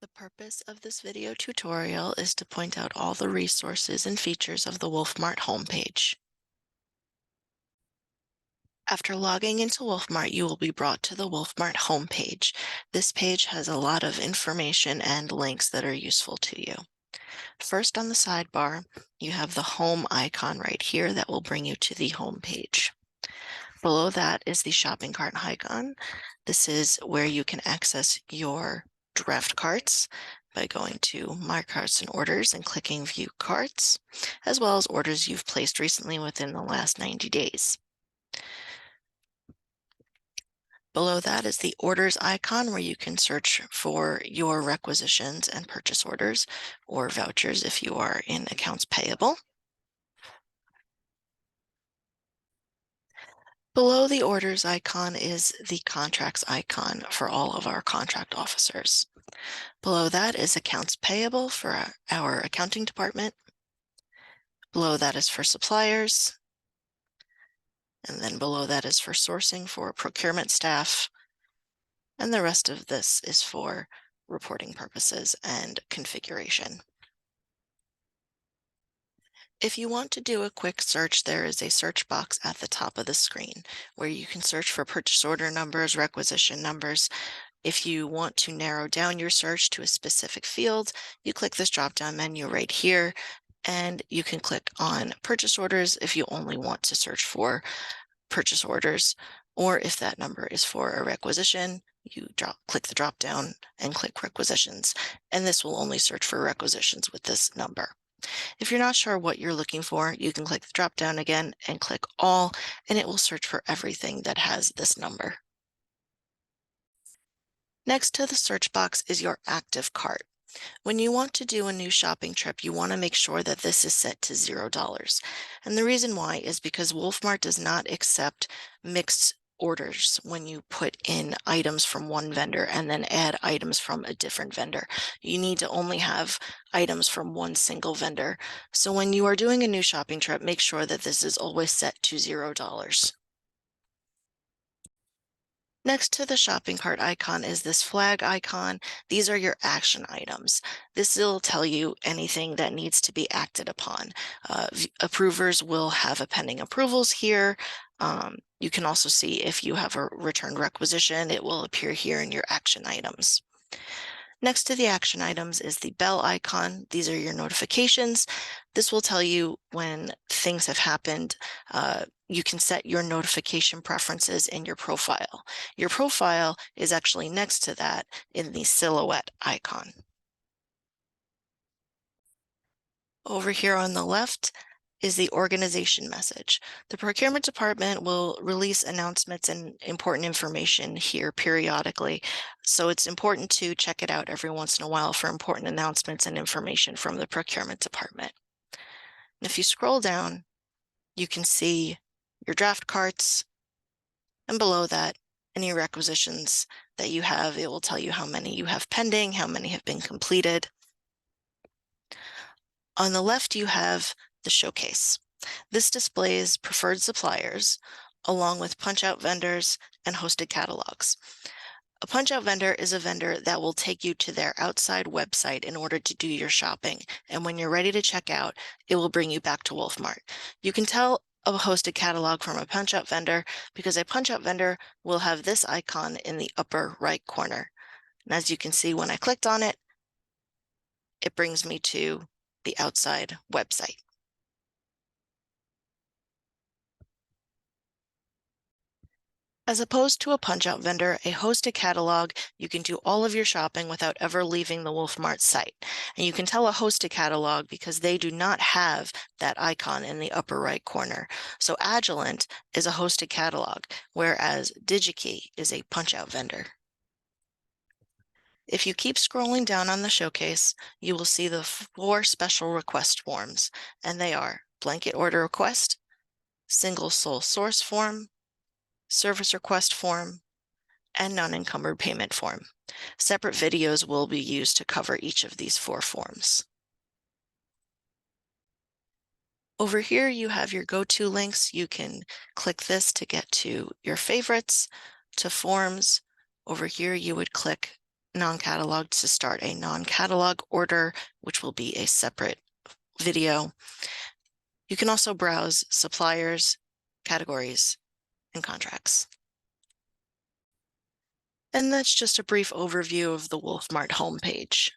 The purpose of this video tutorial is to point out all the resources and features of the WolfMart homepage. After logging into WolfMart, you will be brought to the WolfMart homepage. This page has a lot of information and links that are useful to you. First on the sidebar, you have the home icon right here that will bring you to the homepage. Below that is the shopping cart icon. This is where you can access your draft carts by going to My Carts and Orders and clicking View Carts, as well as orders you've placed recently within the last 90 days. Below that is the Orders icon where you can search for your requisitions and purchase orders or vouchers if you are in accounts payable. Below the Orders icon is the Contracts icon for all of our contract officers. Below that is Accounts Payable for our accounting department. Below that is for suppliers. And then below that is for sourcing for procurement staff. And the rest of this is for reporting purposes and configuration. If you want to do a quick search, there is a search box at the top of the screen where you can search for purchase order numbers, requisition numbers. If you want to narrow down your search to a specific field, you click this drop-down menu right here, and you can click on purchase orders if you only want to search for purchase orders, or if that number is for a requisition, you click the drop-down and click requisitions, and this will only search for requisitions with this number. If you're not sure what you're looking for, you can click the drop-down again and click all, and it will search for everything that has this number. Next to the search box is your active cart. When you want to do a new shopping trip, you want to make sure that this is set to $0. And the reason why is because WolfMart does not accept mixed orders when you put in items from one vendor and then add items from a different vendor. You need to only have items from one single vendor. So when you are doing a new shopping trip, make sure that this is always set to $0. Next to the shopping cart icon is this flag icon. These are your action items. This will tell you anything that needs to be acted upon. Approvers will have a pending approvals here. You can also see if you have a returned requisition, it will appear here in your action items. Next to the action items is the bell icon. These are your notifications. This will tell you when things have happened. You can set your notification preferences in your profile. Your profile is actually next to that in the silhouette icon. Over here on the left is the organization message. The procurement department will release announcements and important information here periodically. So it's important to check it out every once in a while for important announcements and information from the procurement department. And if you scroll down, you can see your draft carts, and below that, any requisitions that you have. It will tell you how many you have pending, how many have been completed. On the left, you have the showcase. This displays preferred suppliers along with punch-out vendors and hosted catalogs. A punch-out vendor is a vendor that will take you to their outside website in order to do your shopping. And when you're ready to check out, it will bring you back to WolfMart. You can tell a hosted catalog from a punch-out vendor because a punch-out vendor will have this icon in the upper right corner. And as you can see, when I clicked on it, it brings me to the outside website. As opposed to a punch-out vendor, a hosted catalog, you can do all of your shopping without ever leaving the WolfMart site. And you can tell a hosted catalog because they do not have that icon in the upper right corner. So Agilent is a hosted catalog, whereas DigiKey is a punch-out vendor. If you keep scrolling down on the showcase, you will see the 4 special request forms, and they are blanket order request, single sole source form, service request form, and non-encumbered payment form. Separate videos will be used to cover each of these 4 forms. Over here, you have your go-to links. You can click this to get to your favorites, to forms. Over here, you would click non-catalog to start a non-catalog order, which will be a separate video. You can also browse suppliers, categories, and contracts. And that's just a brief overview of the WolfMart homepage.